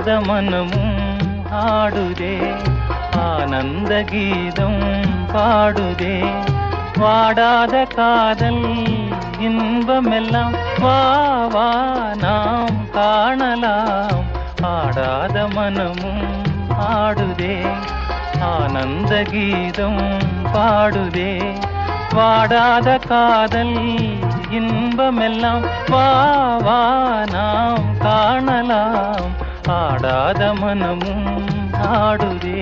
ஆடாத மனமும் ஆடுதே ஆனந்த கீதம் பாடுதே வாடாத காதல் இன்பமெல்லாம் வா வா நாம் காணலாம் ஆடாத மனமும் ஆடுதே ஆனந்த கீதம் பாடுதே வாடாத காதல் இன்பமெல்லாம் வா வா நாம் காணலாம் ஆடாத மனமும் ஆடுதே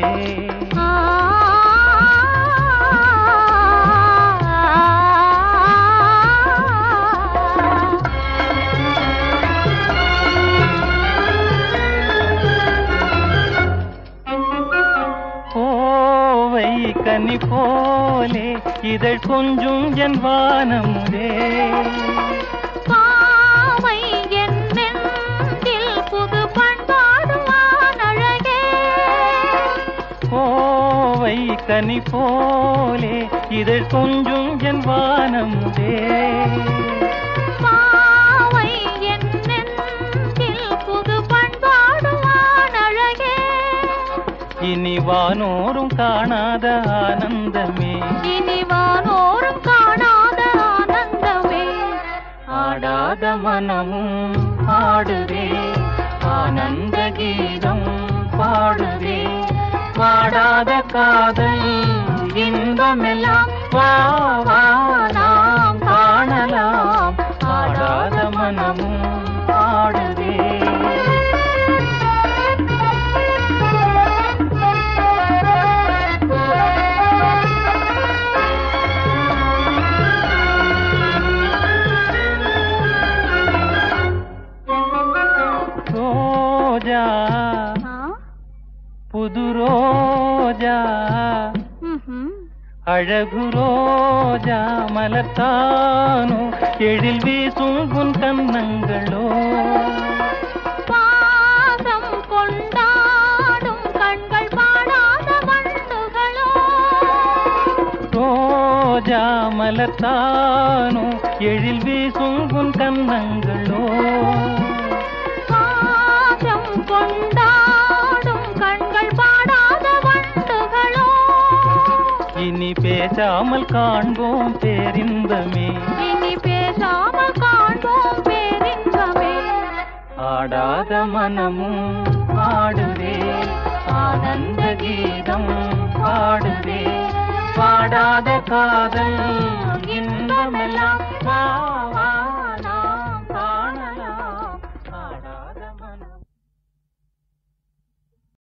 கனி போலே இதழ் கொஞ்சும் என் வானமுதே பாவை என் நெஞ்சில் புது பண்பாடுவான் அழகே கோவை கனி போலே இதழ் கொஞ்சும் என் வானமுதே பாவை என் நெஞ்சில் புது பண்பாடுவான் அழகே இனி வானோரும் காணாத ஆனந்தமே இனி வானோரும் காணாத ஆனந்தமே ஆடாத மனமும் ஆடுதே ஆனந்த கீதம் பாடுதே வாடாத காதல் இன்பமெல்லாம் வா வா நாம் காணலாம் ஆடாத மனமும் ஆடுதே ரோஜா புது ரோஜா அழகு ரோஜா மலர்த்தானோ எழில் வீசும் உன் கன்னங்களோ பாசம் கொண்டாடும் கண்கள் பாடாத வண்டுகளோ ரோஜா மலர்த்தானோ எழில் வீசும் உன் கன்னங்களோ கொண்டாடும் கண்கள் பாடாத வண்டுகளோ இனி பேசாமல் காண்போம் பேரின்பமே இனி பேசாமல் காண்போம் பேரின்பமே ஆடாத மனமும் ஆடுதே ஆனந்த கீதம் பாடுதே பாடாத காதல் இன்பமெல்லாம்